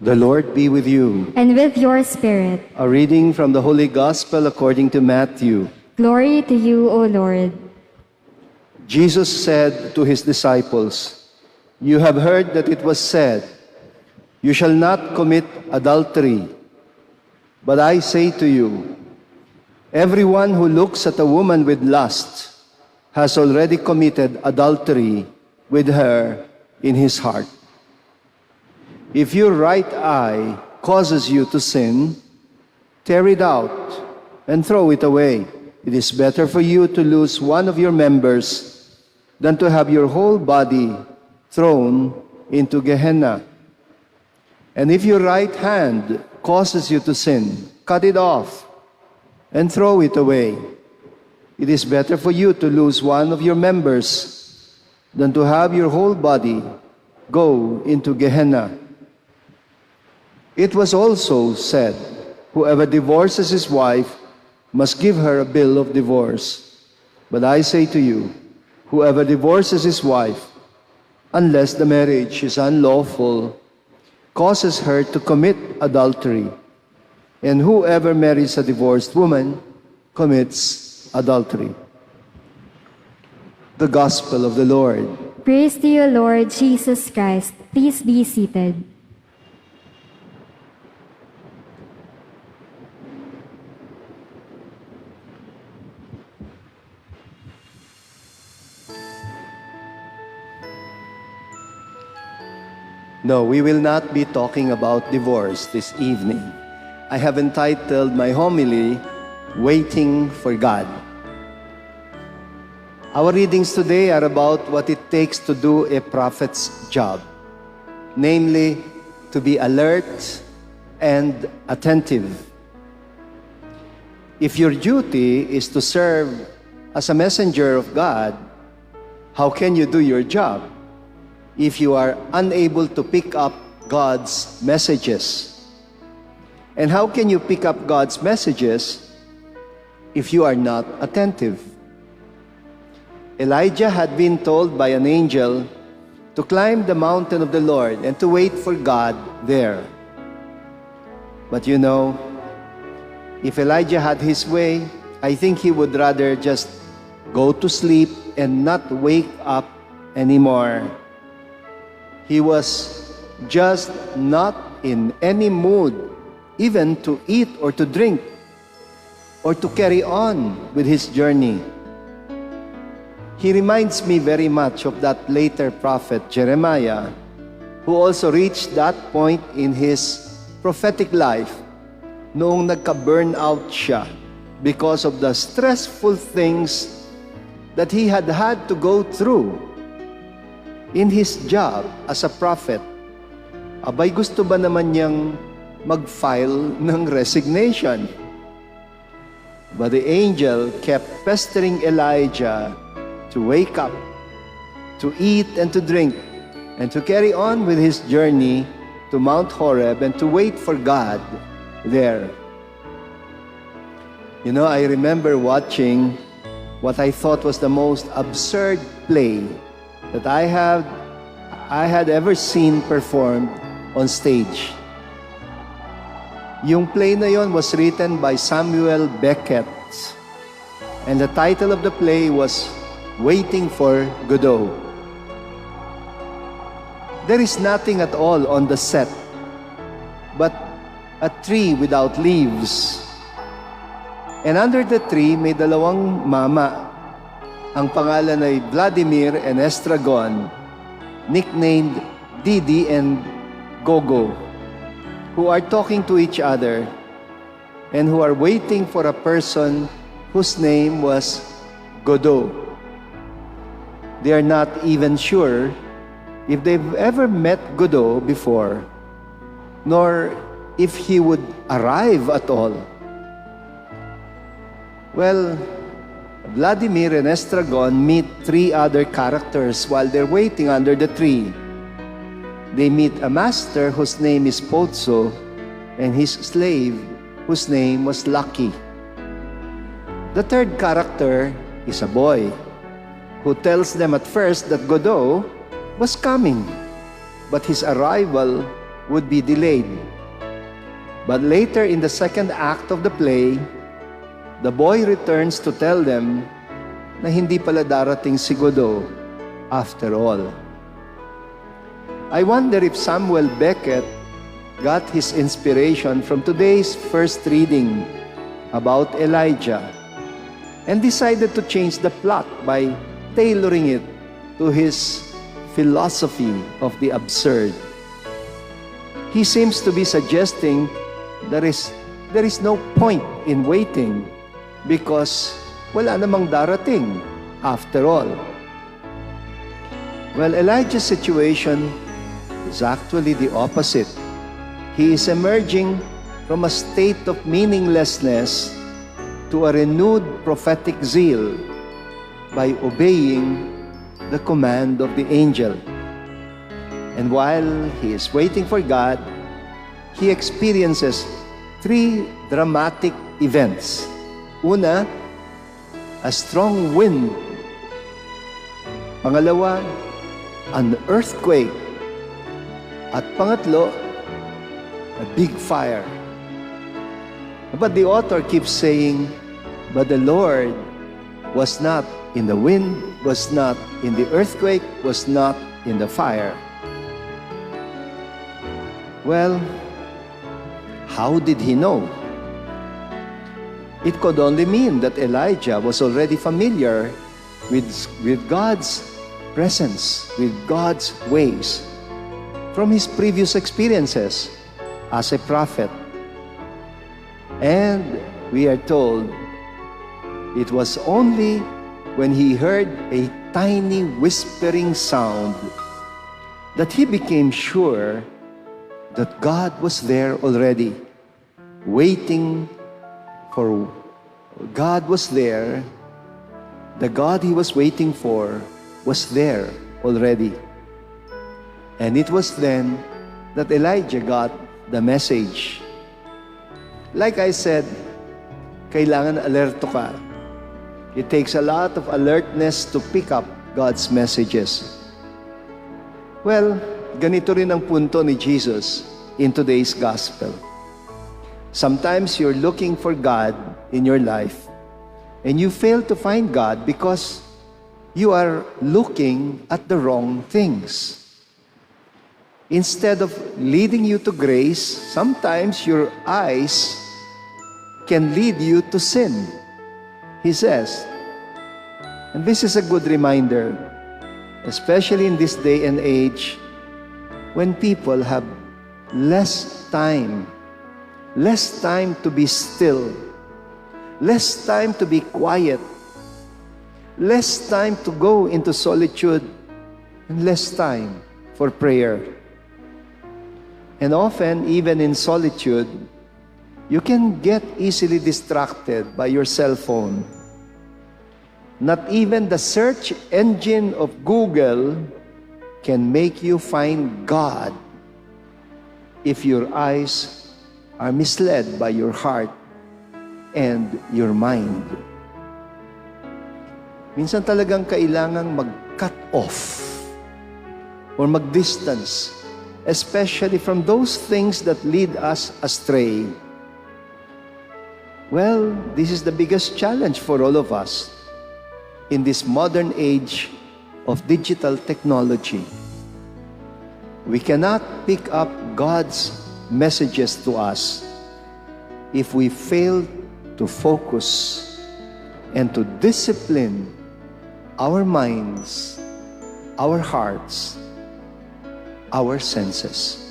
The Lord be with you. And with your spirit. A reading from the Holy Gospel according to Matthew. Glory to you, O Lord. Jesus said to his disciples, "You have heard that it was said, 'You shall not commit adultery.' But I say to you, everyone who looks at a woman with lust has already committed adultery with her in his heart. If your right eye causes you to sin, tear it out and throw it away. It is better for you to lose one of your members than to have your whole body thrown into Gehenna. And if your right hand causes you to sin, cut it off and throw it away. It is better for you to lose one of your members than to have your whole body go into Gehenna. It was also said, whoever divorces his wife must give her a bill of divorce. But I say to you, whoever divorces his wife, unless the marriage is unlawful, causes her to commit adultery. And whoever marries a divorced woman commits adultery." The Gospel of the Lord. Praise to you, Lord Jesus Christ. Please be seated. No, we will not be talking about divorce this evening. I have entitled my homily, Waiting for God. Our readings today are about what it takes to do a prophet's job, namely, to be alert and attentive. If your duty is to serve as a messenger of God, how can you do your job if you are unable to pick up God's messages? And how can you pick up God's messages if you are not attentive? Elijah had been told by an angel to climb the mountain of the Lord and to wait for God there. But you know, if Elijah had his way, I think he would rather just go to sleep and not wake up anymore. He was just not in any mood even to eat or to drink or to carry on with his journey. He reminds me very much of that later prophet Jeremiah, who also reached that point in his prophetic life noong nagka-burnout siya because of the stressful things that he had to go through in his job as a prophet. Abay, gusto ba naman niyang mag-file ng resignation? But the angel kept pestering Elijah to wake up, to eat and to drink, and to carry on with his journey to Mount Horeb and to wait for God there. You know, I remember watching what I thought was the most absurd play that I had ever seen performed on stage. Yung play na yon was written by Samuel Beckett, and the title of the play was Waiting for Godot. There is nothing at all on the set but a tree without leaves. And under the tree may dalawang mama. Ang pangalan ay Vladimir and Estragon, nicknamed Didi and Gogo, who are talking to each other and who are waiting for a person whose name was Godot. They are not even sure if they've ever met Godot before, nor if he would arrive at all. Well, Vladimir and Estragon meet three other characters while they're waiting under the tree. They meet a master whose name is Pozzo and his slave whose name was Lucky. The third character is a boy who tells them at first that Godot was coming, but his arrival would be delayed. But later in the second act of the play, the boy returns to tell them na hindi pala darating si Godot after all. I wonder if Samuel Beckett got his inspiration from today's first reading about Elijah and decided to change the plot by tailoring it to his philosophy of the absurd. He seems to be suggesting there is no point in waiting because wala namang darating after all. Well, Elijah's situation is actually the opposite. He is emerging from a state of meaninglessness to a renewed prophetic zeal by obeying the command of the angel. And while he is waiting for God, he experiences three dramatic events. Una, a strong wind. Pangalawa, an earthquake. At pangatlo, a big fire. But the author keeps saying, but the Lord was not in the wind, was not in the earthquake, was not in the fire. Well, how did he know? It could only mean that Elijah was already familiar with God's presence, with God's ways, from his previous experiences as a prophet. And we are told it was only when he heard a tiny whispering sound that he became sure that God was there already, waiting for God was there. The God he was waiting for was there already. And it was then that Elijah got the message. Like I said, kailangan alerto ka. It takes a lot of alertness to pick up God's messages. Well, ganito rin ang punto ni Jesus in today's gospel. Sometimes you're looking for God in your life and you fail to find God because you are looking at the wrong things. Instead of leading you to grace, sometimes your eyes can lead you to sin, he says. And this is a good reminder, especially in this day and age when people have less time to be still, less time to be quiet, less time to go into solitude, and less time for prayer. And often, even in solitude, you can get easily distracted by your cell phone. Not even the search engine of Google can make you find God if your eyes are misled by your heart and your mind. Minsan talagang kailangang mag-cut off or mag-distance, especially from those things that lead us astray. Well, this is the biggest challenge for all of us in this modern age of digital technology. We cannot pick up God's messages to us if we fail to focus and to discipline our minds, our hearts, our senses.